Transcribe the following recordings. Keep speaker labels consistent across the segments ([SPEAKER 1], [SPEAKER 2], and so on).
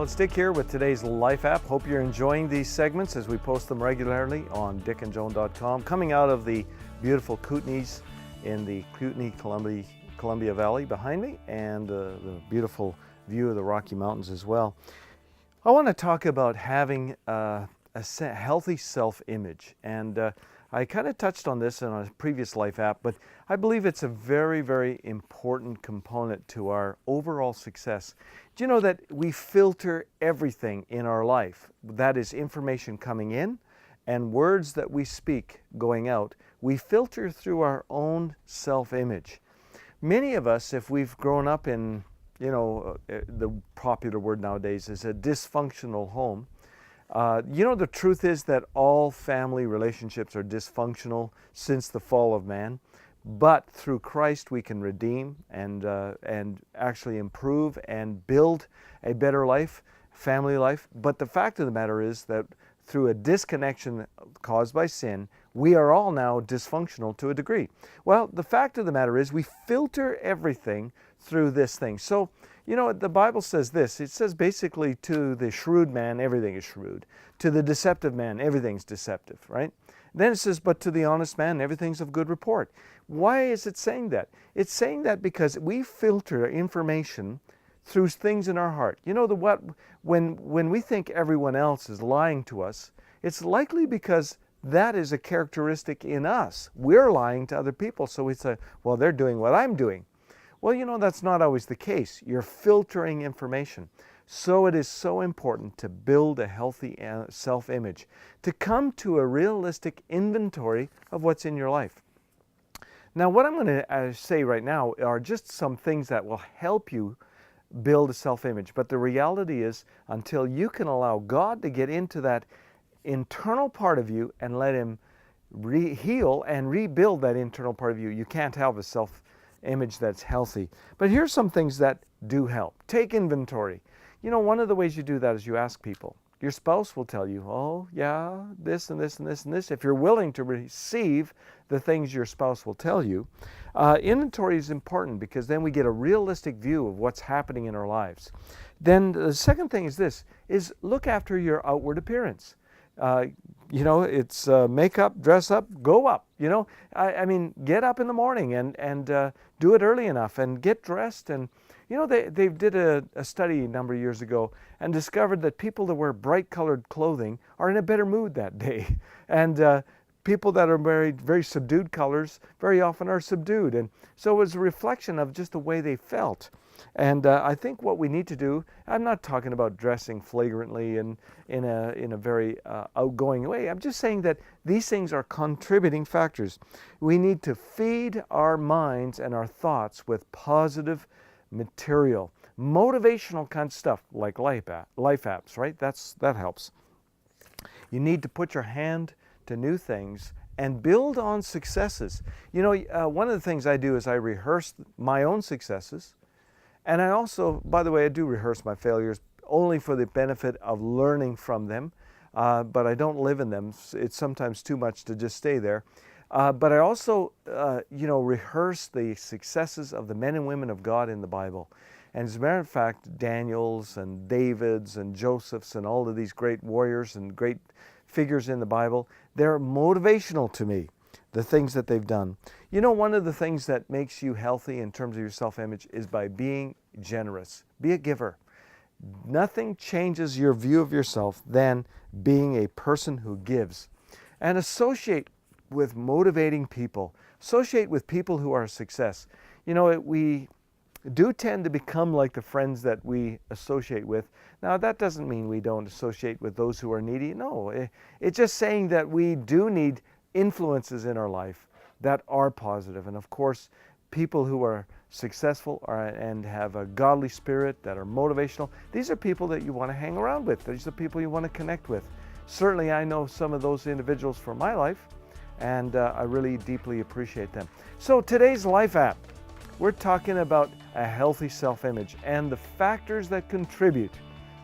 [SPEAKER 1] Well, it's Dick here with today's LifeApp. Hope you're enjoying these segments as we post them regularly on dickandjoan.com. Coming out of the beautiful Kootenays in the Kootenay, Columbia Valley behind me, and the beautiful view of the Rocky Mountains as well. I want to talk about having a healthy self-image, and I kind of touched on this in a previous LifeApp, but I believe it's a very, very important component to our overall success. Do you know that we filter everything in our life? That is information coming in and words that we speak going out. We filter through our own self-image. Many of us, if we've grown up in, the popular word nowadays is a dysfunctional home. The truth is that all family relationships are dysfunctional since the fall of man, but through Christ we can redeem and actually improve and build a better life, family life. But the fact of the matter is that through a disconnection caused by sin, we are all now dysfunctional to a degree. Well, the fact of the matter is we filter everything through this thing. So, the Bible says this. It says basically to the shrewd man, everything is shrewd. To the deceptive man, everything's deceptive, right? Then it says, but to the honest man, everything's of good report. Why is it saying that? It's saying that because we filter information through things in our heart. When we think everyone else is lying to us, it's likely because that is a characteristic in us. We're lying to other people, so we say, well, they're doing what I'm doing. Well, that's not always the case. You're filtering information. So it is so important to build a healthy self-image, to come to a realistic inventory of what's in your life. Now, what I'm going to say right now are just some things that will help you build a self-image. But the reality is, until you can allow God to get into that internal part of you and let Him heal and rebuild that internal part of you, you can't have a self-image that's healthy. But here's some things that do help. Take inventory. One of the ways you do that is you ask people. Your spouse will tell you, oh, yeah, this and this and this and this. If you're willing to receive the things your spouse will tell you, inventory is important because then we get a realistic view of what's happening in our lives. Then the second thing is this, is look after your outward appearance. It's makeup, dress up, go up. I mean, get up in the morning and do it early enough and get dressed. And they did a study a number of years ago and discovered that people that wear bright colored clothing are in a better mood that day. And people that are wearing very subdued colors very often are subdued. And so it was a reflection of just the way they felt. And I think what we need to do, I'm not talking about dressing flagrantly and in a very outgoing way. I'm just saying that these things are contributing factors. We need to feed our minds and our thoughts with positive material, motivational kind of stuff like life apps, right? That helps. You need to put your hand to new things and build on successes. One of the things I do is I rehearse my own successes. And I also, by the way, I do rehearse my failures only for the benefit of learning from them, but I don't live in them. It's sometimes too much to just stay there. But I also, rehearse the successes of the men and women of God in the Bible. And as a matter of fact, Daniel's and David's and Joseph's and all of these great warriors and great figures in the Bible, they're motivational to me. The things that they've done. One of the things that makes you healthy in terms of your self-image is by being generous. Be a giver. Nothing changes your view of yourself than being a person who gives. And associate with motivating people. Associate with people who are a success. We do tend to become like the friends that we associate with. Now, that doesn't mean we don't associate with those who are needy. No, it's just saying that we do need influences in our life that are positive. And of course, people who are successful and have a godly spirit, that are motivational, these are people that you want to hang around with. These are people you want to connect with. Certainly, I know some of those individuals from my life, and I really deeply appreciate them. So today's Life App, we're talking about a healthy self-image and the factors that contribute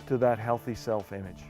[SPEAKER 1] to that healthy self-image.